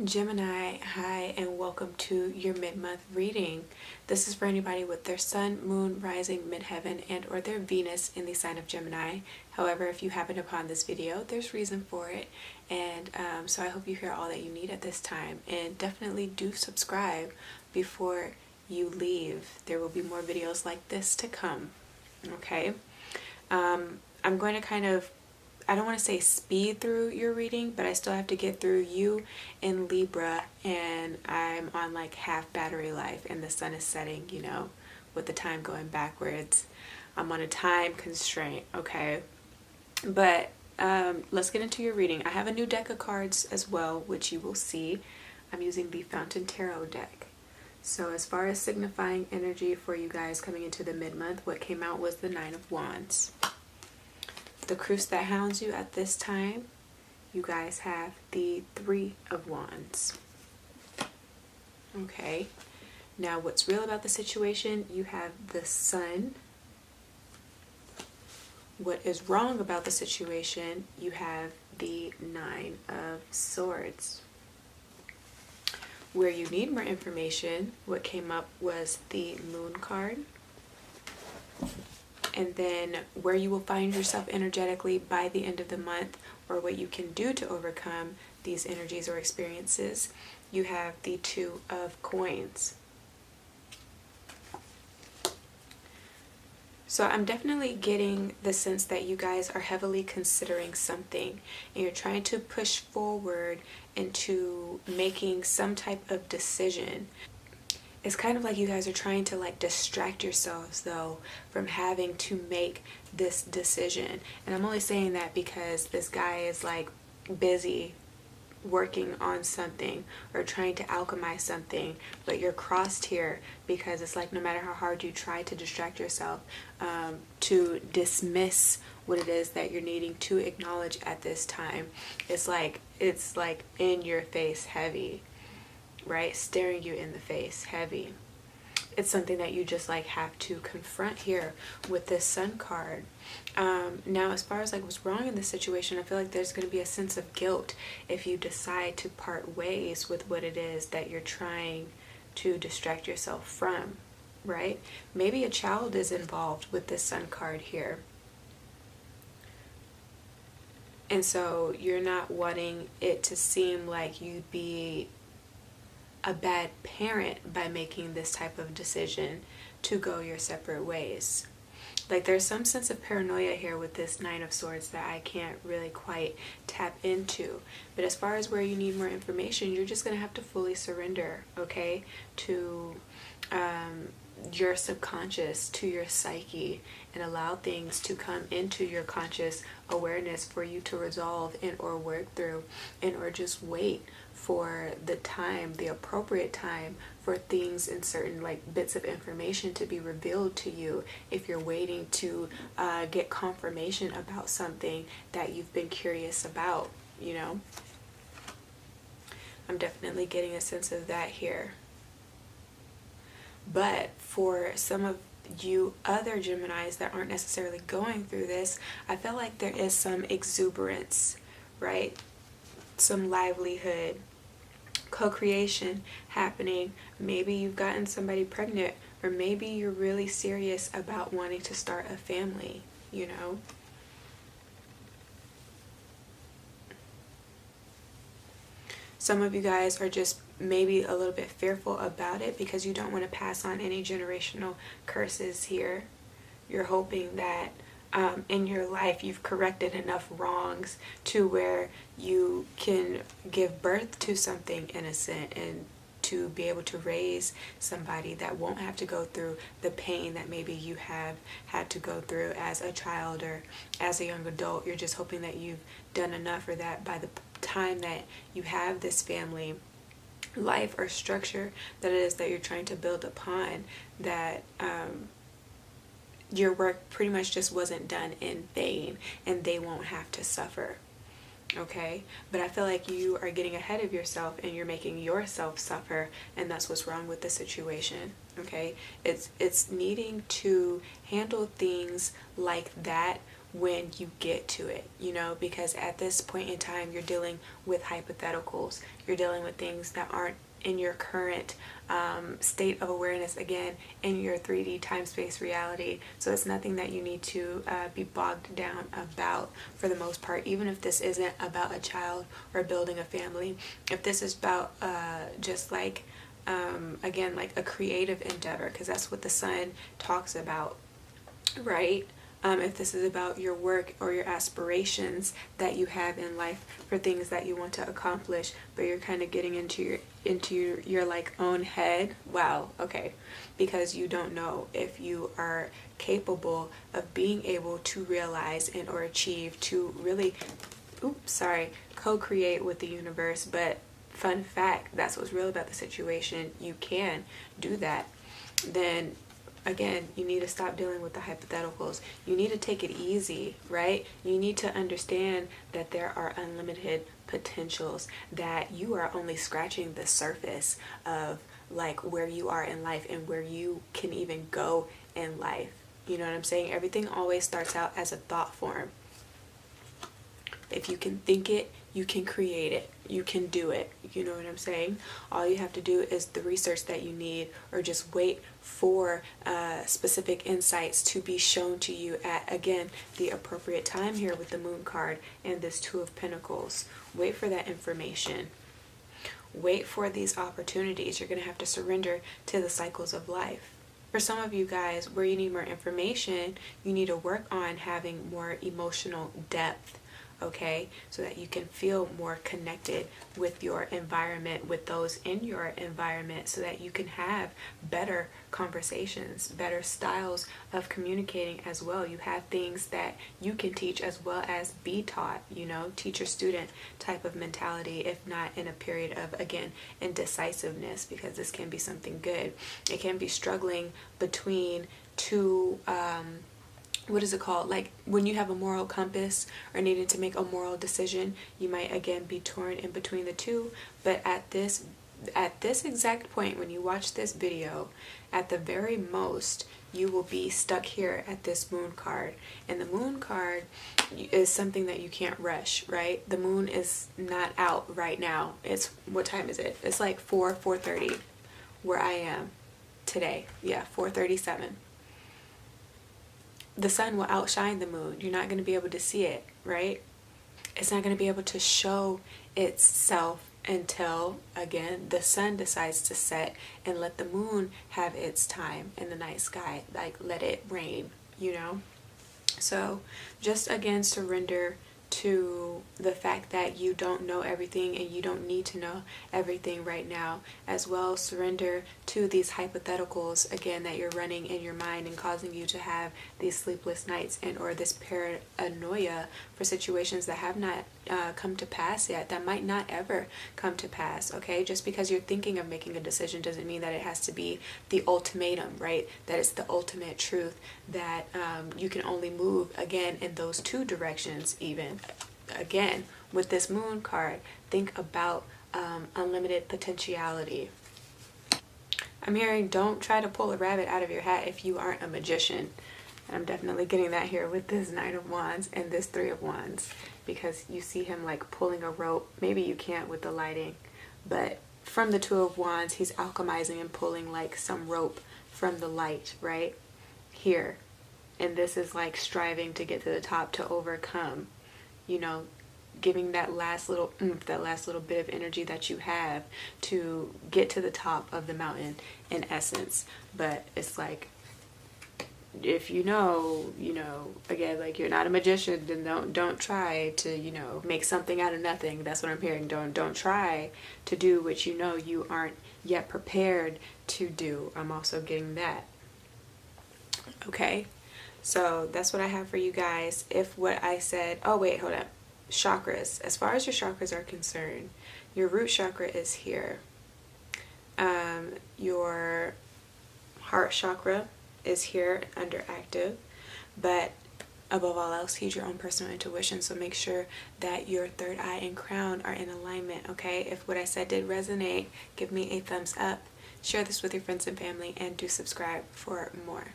Gemini, hi, and welcome to your mid-month reading. This is for anybody with their sun, moon, rising, midheaven, and or their Venus in the sign of Gemini. However, if you happen upon this video, there's reason for it, and so I hope you hear all that you need at this time. And definitely do subscribe before you leave. There will be more videos like this to come. Okay, I'm going to I don't want to say speed through your reading, but I still have to get through you in Libra, and I'm on like half battery life and the sun is setting, with the time going backwards. I'm on a time constraint, okay? But let's get into your reading. I have a new deck of cards as well, which you will see. I'm using the Fountain Tarot deck. So as far as signifying energy for you guys coming into the mid-month, what came out was the Nine of Wands. The Cruise that hounds you at this time, you guys have the Three of Wands. Okay, now what's real about the situation? You have the Sun. What is wrong about the situation? You have the Nine of Swords. Where you need more information, what came up was the Moon card. And then where you will find yourself energetically by the end of the month, or what you can do to overcome these energies or experiences, you have the Two of Coins. So I'm definitely getting the sense that you guys are heavily considering something, and you're trying to push forward into making some type of decision. It's kind of like you guys are trying to distract yourselves though from having to make this decision. And I'm only saying that because this guy is busy working on something or trying to alchemize something, but you're crossed here because it's like no matter how hard you try to distract yourself, to dismiss what it is that you're needing to acknowledge at this time, it's like in your face heavy, right? Staring you in the face, heavy. It's something that you just have to confront here with this Sun card. Now, as far as what's wrong in this situation, I feel like there's going to be a sense of guilt if you decide to part ways with what it is that you're trying to distract yourself from, right? Maybe a child is involved with this Sun card here. And so you're not wanting it to seem like you'd be a bad parent by making this type of decision to go your separate ways. There's some sense of paranoia here with this Nine of Swords that I can't really quite tap into. But as far as where you need more information, you're just going to have to fully surrender, okay, to your subconscious, to your psyche, and allow things to come into your conscious awareness for you to resolve and or work through, and or just wait for the time, the appropriate time for things and certain bits of information to be revealed to you if you're waiting to get confirmation about something that you've been curious about, I'm definitely getting a sense of that here. But for some of you other Geminis that aren't necessarily going through this, I feel like there is some exuberance, right? Some livelihood, co-creation happening. Maybe you've gotten somebody pregnant, or maybe you're really serious about wanting to start a family, Some of you guys are just maybe a little bit fearful about it because you don't want to pass on any generational curses here. You're hoping that in your life you've corrected enough wrongs to where you can give birth to something innocent and to be able to raise somebody that won't have to go through the pain that maybe you have had to go through as a child or as a young adult. You're just hoping that you've done enough, or that by the time that you have this family life or structure that it is that you're trying to build upon, that your work pretty much just wasn't done in vain and they won't have to suffer. Okay, but I feel like you are getting ahead of yourself and you're making yourself suffer, and that's what's wrong with the situation. Okay, it's needing to handle things like that when you get to it, you know, because at this point in time, you're dealing with hypotheticals. You're dealing with things that aren't in your current state of awareness, again, in your 3D time-space reality. So it's nothing that you need to be bogged down about for the most part, even if this isn't about a child or building a family. If this is about just like, again, like a creative endeavor, because that's what the sun talks about, right? If this is about your work or your aspirations that you have in life for things that you want to accomplish, but you're kind of getting into your like own head, wow, okay, because you don't know if you are capable of being able to realize and or achieve to really, co-create with the universe. But fun fact, that's what's real about the situation. You can do that. Then again, you need to stop dealing with the hypotheticals. You need to take it easy, right? You need to understand that there are unlimited potentials, that you are only scratching the surface of like where you are in life and where you can even go in life. You know what I'm saying? Everything always starts out as a thought form. If you can think it, you can create it. You can do it. You know what I'm saying? All you have to do is the research that you need, or just wait for specific insights to be shown to you at, again, the appropriate time here with the Moon card and this Two of Pentacles. Wait for that information. Wait for these opportunities. You're going to have to surrender to the cycles of life. For some of you guys, where you need more information, you need to work on having more emotional depth. Okay, so that you can feel more connected with your environment, with those in your environment, so that you can have better conversations, better styles of communicating as well. You have things that you can teach as well as be taught, you know, teacher-student type of mentality, if not in a period of, again, indecisiveness, because this can be something good. It can be struggling between two what is it called? Like when you have a moral compass or needing to make a moral decision, you might again be torn in between the two. But at this exact point, when you watch this video, at the very most, you will be stuck here at this Moon card. And the Moon card is something that you can't rush, right? The moon is not out right now. It's, what time is it? It's like 4:30 where I am today. Yeah, 4:37. The sun will outshine the moon. You're not going to be able to see it, right? It's not going to be able to show itself until, again, the sun decides to set and let the moon have its time in the night sky. Like, let it rain, you know? So just, again, surrender to the fact that you don't know everything and you don't need to know everything right now. As well, surrender to these hypotheticals, again, that you're running in your mind and causing you to have these sleepless nights and or this paranoia for situations that have not come to pass yet, that might not ever come to pass. Okay, just because you're thinking of making a decision doesn't mean that it has to be the ultimatum, right? That it's the ultimate truth, that you can only move, again, in those two directions. Even again with this Moon card, think about unlimited potentiality. I'm hearing don't try to pull a rabbit out of your hat if you aren't a magician. And I'm definitely getting that here with this Knight of Wands and this Three of Wands, because you see him like pulling a rope. Maybe you can't with the lighting, but from the Two of Wands, he's alchemizing and pulling like some rope from the light right here. And this is like striving to get to the top, to overcome, you know, giving that last little that last little bit of energy that you have to get to the top of the mountain in essence. But it's like, if you know, again, like, you're not a magician, then don't try to, make something out of nothing. That's what I'm hearing. Don't try to do what you aren't yet prepared to do. I'm also getting that. Okay, so that's what I have for you guys. If what I said, oh wait, hold up. Chakras. As far as your chakras are concerned, your root chakra is here. Your heart chakra is here under active, but above all else, use your own personal intuition. So make sure that your third eye and crown are in alignment. Okay, if what I said did resonate, give me a thumbs up, share this with your friends and family, and do subscribe for more.